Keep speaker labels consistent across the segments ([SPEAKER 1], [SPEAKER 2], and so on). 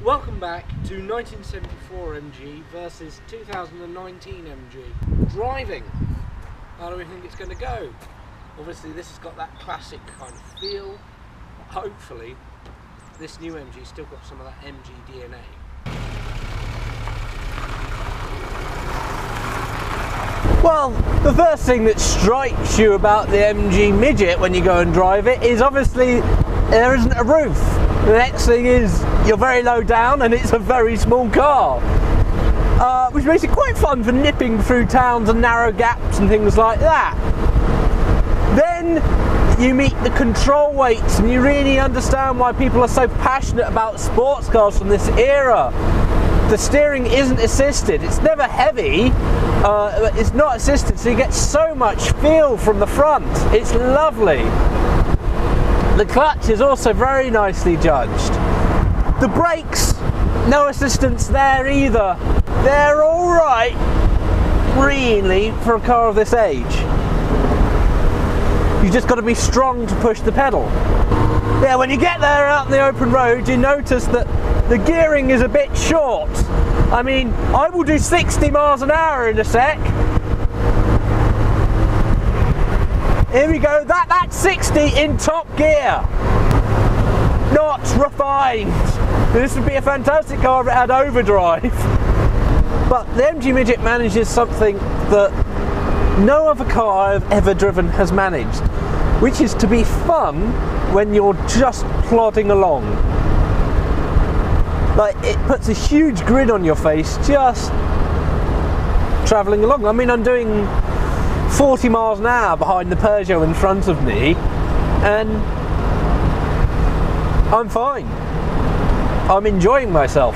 [SPEAKER 1] Welcome back to 1974 MG versus 2019 MG. Driving. How do we think it's going to go? Obviously this has got that classic kind of feel. Hopefully this new MG's still got some of that MG DNA. Well, the first thing that strikes you about the MG Midget when you go and drive it is obviously there isn't a roof. The next thing is you're very low down and it's a very small car, which makes it quite fun for nipping through towns and narrow gaps and things like that. Then you meet the control weights and you really understand why people are so passionate about sports cars from this era. The steering isn't assisted, it's never heavy, it's not assisted, so you get so much feel from the front. It's lovely. The clutch is also very nicely judged. The brakes, no assistance there either. They're alright, really, for a car of this age. You've just got to be strong to push the pedal. Yeah, when you get there out in the open road, you notice that the gearing is a bit short. I mean, I will do 60 miles an hour in a sec. Here we go, that's 60 in top gear. Not refined. This would be a fantastic car if it had overdrive. But the MG Midget manages something that no other car I've ever driven has managed, which is to be fun when you're just plodding along. Like, it puts a huge grin on your face just travelling along. I mean, I'm doing 40 miles an hour behind the Peugeot in front of me and I'm fine. I'm enjoying myself.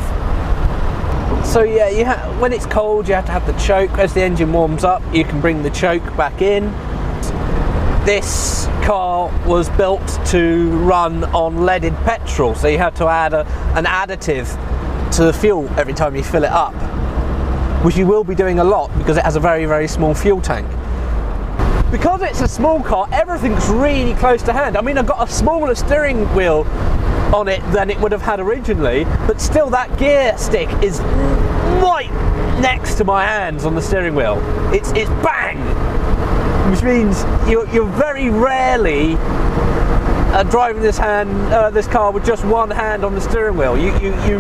[SPEAKER 1] So yeah, when it's cold you have to have the choke. As the engine warms up you can bring the choke back in. This car was built to run on leaded petrol, so you had to add an additive to the fuel every time you fill it up, which you will be doing a lot because it has a very, very small fuel tank. Because it's a small car, everything's really close to hand. I mean, I've got a smaller steering wheel on it than it would have had originally, but still that gear stick is right next to my hands on the steering wheel. It's bang! Which means you're very rarely driving this car with just one hand on the steering wheel. You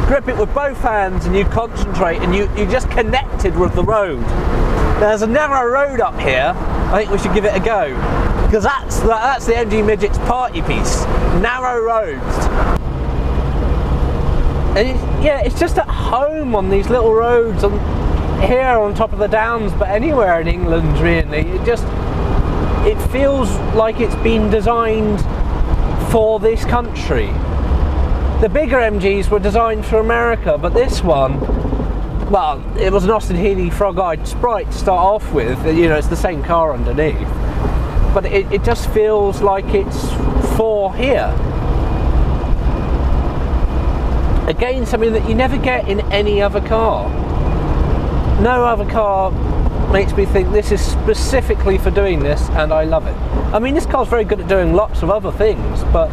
[SPEAKER 1] grip it with both hands and you concentrate and you're just connected with the road. There's a narrow road up here. I think we should give it a go, because that's the MG Midget's party piece. Narrow roads. And it's just at home on these little roads here on top of the downs, but anywhere in England really. It feels like it's been designed for this country. The bigger MGs were designed for America, but this one, well, it was an Austin Healey frog-eyed Sprite to start off with. You know, it's the same car underneath, but it just feels like it's for here. Again, something that you never get in any other car. No other car makes me think this is specifically for doing this, and I love it. I mean, this car's very good at doing lots of other things, but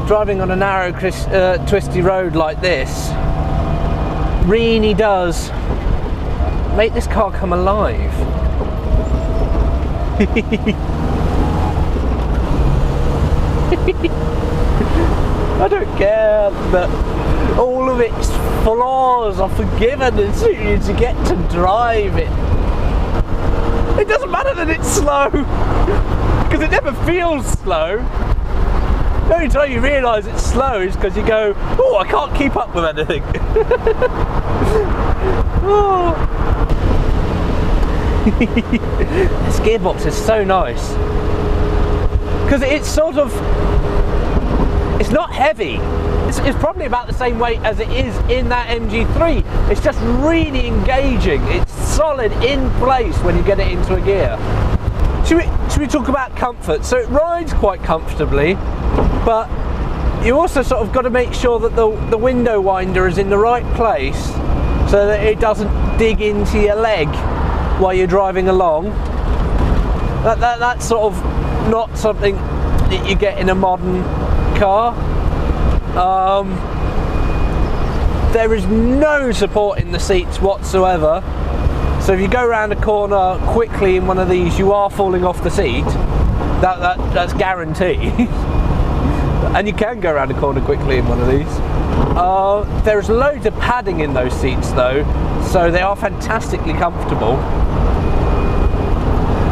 [SPEAKER 1] driving on a narrow, twisty road like this really does make this car come alive. I don't care that all of its flaws are forgiven as soon as you get to drive it. It doesn't matter that it's slow, because it never feels slow. The only time you realise it's slow is because you go, oh, I can't keep up with anything. Oh. This gearbox is so nice, because it's sort of, it's not heavy. It's probably about the same weight as it is in that MG3. It's just really engaging. It's solid in place when you get it into a gear. Should we talk about comfort? So it rides quite comfortably, but you also sort of got to make sure that the window winder is in the right place so that it doesn't dig into your leg while you're driving along. That's sort of not something that you get in a modern car. There is no support in the seats whatsoever. So if you go around a corner quickly in one of these, you are falling off the seat. That's guaranteed. And you can go around a corner quickly in one of these. There's loads of padding in those seats though, so they are fantastically comfortable.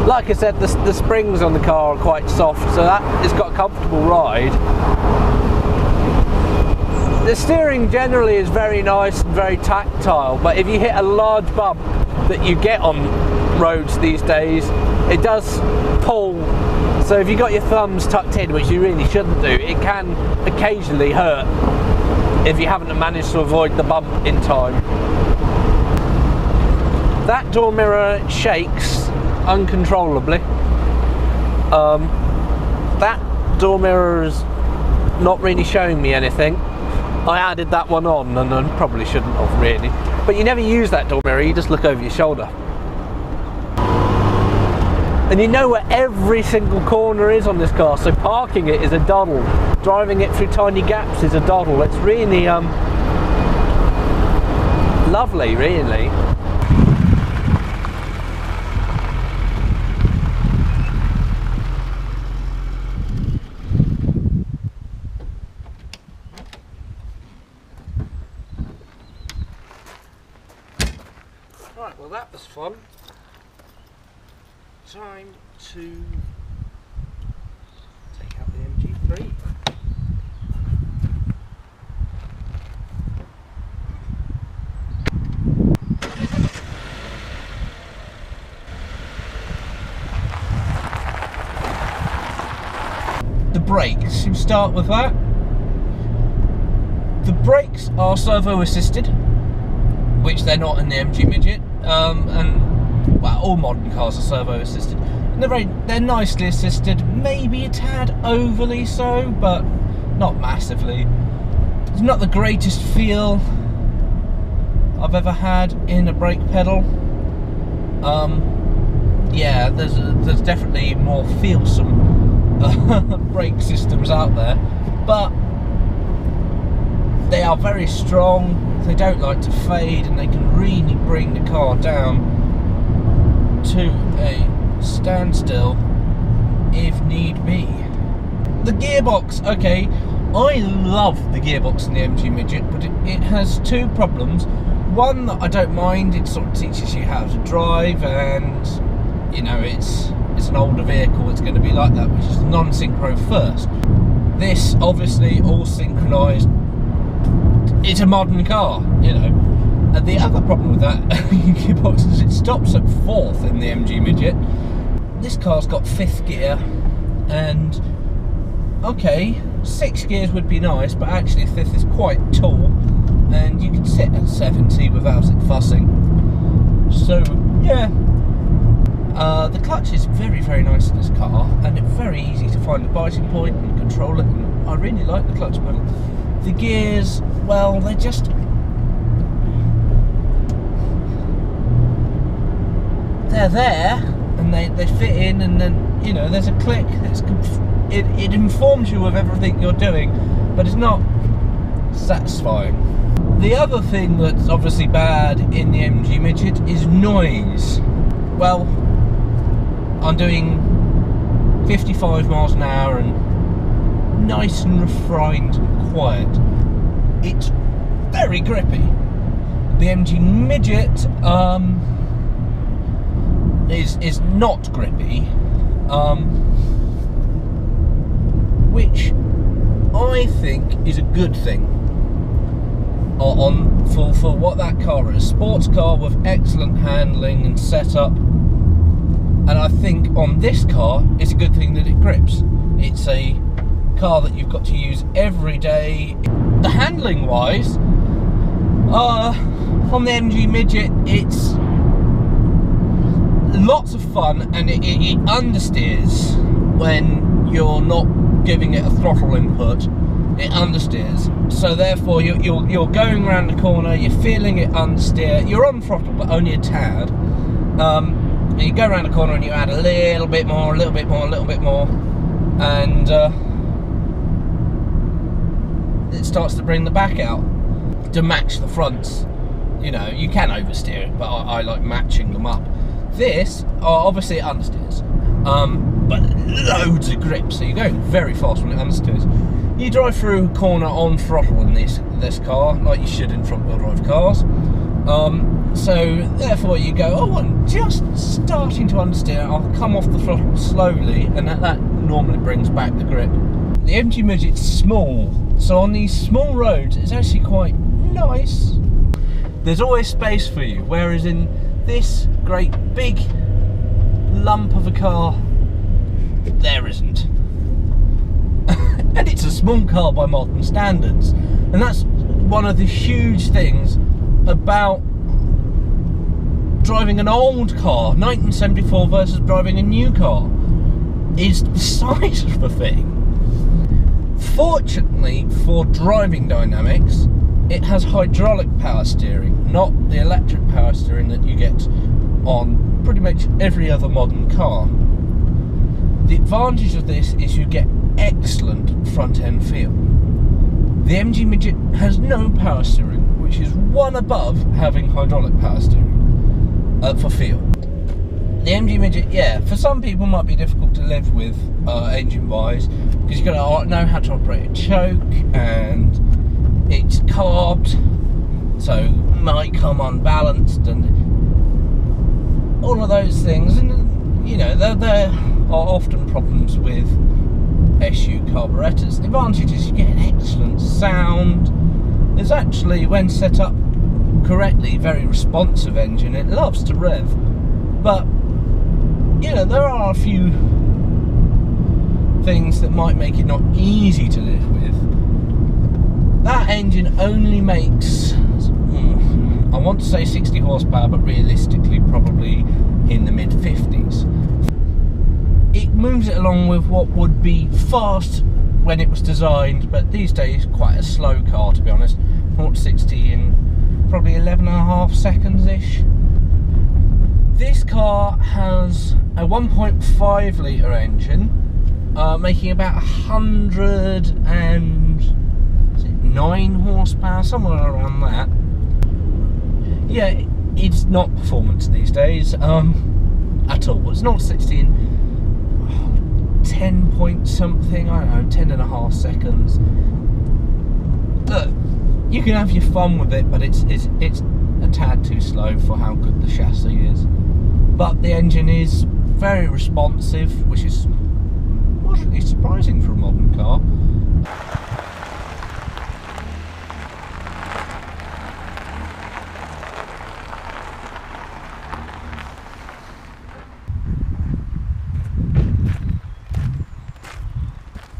[SPEAKER 1] Like I said, the springs on the car are quite soft, so that it's got a comfortable ride. The steering generally is very nice and very tactile, but if you hit a large bump that you get on roads these days, it does pull. So if you've got your thumbs tucked in, which you really shouldn't do, it can occasionally hurt if you haven't managed to avoid the bump in time. That door mirror shakes uncontrollably. That door mirror is not really showing me anything. I added that one on, and I probably shouldn't have really. But you never use that door mirror, you just look over your shoulder. And you know where every single corner is on this car, so parking it is a doddle. Driving it through tiny gaps is a doddle. It's really lovely, really. Right, well that was fun. Time to take out the ep3. The brakes, you start with that. The brakes are servo assisted, which they're not in the MG Midget, and well, all modern cars are servo assisted. And they're nicely assisted, maybe a tad overly so, but not massively. It's not the greatest feel I've ever had in a brake pedal. Yeah, there's definitely more feelsome brake systems out there, but they are very strong. They don't like to fade, and they can really bring the car down to a standstill if need be. The gearbox, okay, I love the gearbox in the MG Midget, but it has two problems. One that I don't mind, it sort of teaches you how to drive, and you know, it's an older vehicle, it's going to be like that, which is non-synchro first. This obviously all synchronized. It's a modern car, you know. And the other problem with that gearbox is it stops at 4th in the MG Midget. This car's got 5th gear, and okay, 6 gears would be nice, but actually 5th is quite tall, and you can sit at 70 without it fussing. So yeah, the clutch is very, very nice in this car, and it's very easy to find the biting point and control it, and I really like the clutch pedal. The gears, well, they're just... they're there, and they fit in, and then, you know, there's a click. It informs you of everything you're doing, but it's not satisfying. The other thing that's obviously bad in the MG Midget is noise. Well, I'm doing 55 miles an hour and nice and refined and quiet. It's very grippy. The MG Midget is not grippy, which I think is a good thing for what that car is. Sports car with excellent handling and setup, and I think on this car it's a good thing that it grips. It's a car that you've got to use every day. The handling wise, on the MG Midget, it's lots of fun, and it understeers when you're not giving it a throttle input. It understeers, so therefore you're going around the corner, you're feeling it understeer. You're on throttle, but only a tad. And you go around the corner and you add a little bit more, a little bit more, a little bit more, and it starts to bring the back out. to match the fronts. You know, you can oversteer it, but I like matching them up. This, obviously it understeers, but loads of grip, so you're going very fast when it understeers. You drive through a corner on throttle in this car, like you should in front-wheel drive cars. So therefore you go, oh, I'm just starting to understeer, I'll come off the throttle slowly, and that normally brings back the grip. The MG Midget's small, so on these small roads it's actually quite nice. There's always space for you, whereas in this great big lump of a car, there isn't. And it's a small car by modern standards, and that's one of the huge things about driving an old car, 1974, versus driving a new car, is the size of the thing. Fortunately for driving dynamics, it has hydraulic power steering, not the electric power steering that you get on pretty much every other modern car. The advantage of this is you get excellent front end feel. The MG Midget has no power steering, which is one above having hydraulic power steering for feel. The MG Midget, yeah, for some people might be difficult to live with engine wise, because you've got to know how to operate a choke, and it's carved, so it might come unbalanced and all of those things. And you know, there are often problems with SU carburetors. The advantage is you get an excellent sound. It's actually, when set up correctly, very responsive engine. It loves to rev, but you know, there are a few things that might make it not easy to live with. That engine only makes, I want to say 60 horsepower, but realistically probably in the mid 50s. It moves it along with what would be fast when it was designed, but these days quite a slow car, to be honest. 0 to 60 in probably 11.5 seconds ish. This car has a 1.5 litre engine, making about 109 horsepower, somewhere around that. Yeah, it's not performance these days at all. It's not 16, 10 point something, I don't know, 10.5 seconds. Look, you can have your fun with it, but it's a tad too slow for how good the chassis is. But the engine is very responsive, which is moderately surprising for a modern car.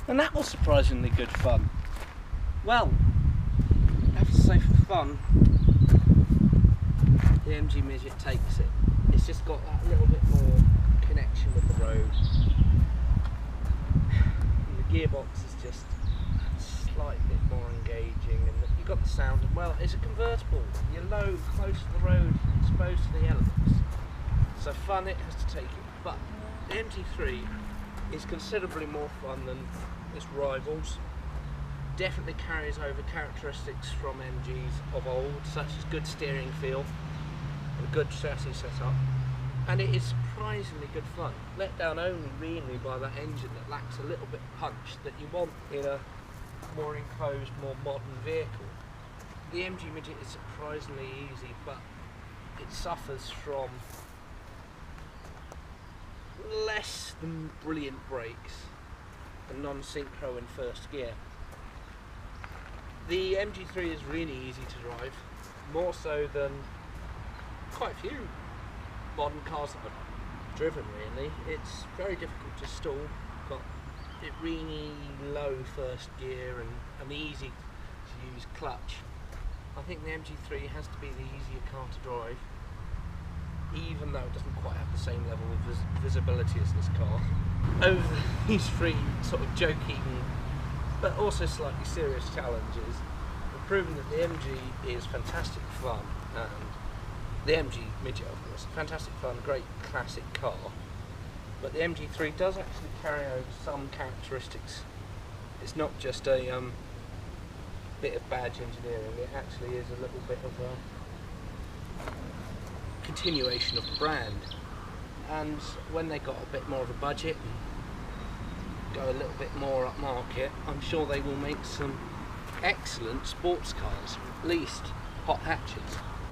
[SPEAKER 1] And that was surprisingly good fun. Well, I have to say, for fun, the MG Midget takes it. It's just got that little bit more connection with the road. And the gearbox is just a slight bit more engaging, and you've got the sound. Well, it's a convertible. You're low, close to the road, exposed to the elements. So fun it has to take it. But the MG3 is considerably more fun than its rivals. Definitely carries over characteristics from MGs of old, such as good steering feel and good chassis setup, and it is surprisingly good fun. Let down only really by that engine that lacks a little bit of punch that you want in a more enclosed, more modern vehicle. The MG Midget is surprisingly easy, but it suffers from less than brilliant brakes and non-synchro in first gear. The MG3 is really easy to drive, more so than quite a few modern cars that I've driven really. It's very difficult to stall, got it really low first gear and an easy to use clutch. I think the MG3 has to be the easier car to drive, even though it doesn't quite have the same level of visibility as this car. Over these three sort of joking but also slightly serious challenges, have proven that the MG is fantastic fun, and the MG Midget, of course, fantastic fun, great classic car, but the MG3 does actually carry over some characteristics. It's not just a bit of badge engineering. It actually is a little bit of a continuation of the brand. And when they got a bit more of a budget and go a little bit more up market, I'm sure they will make some excellent sports cars, at least hot hatches.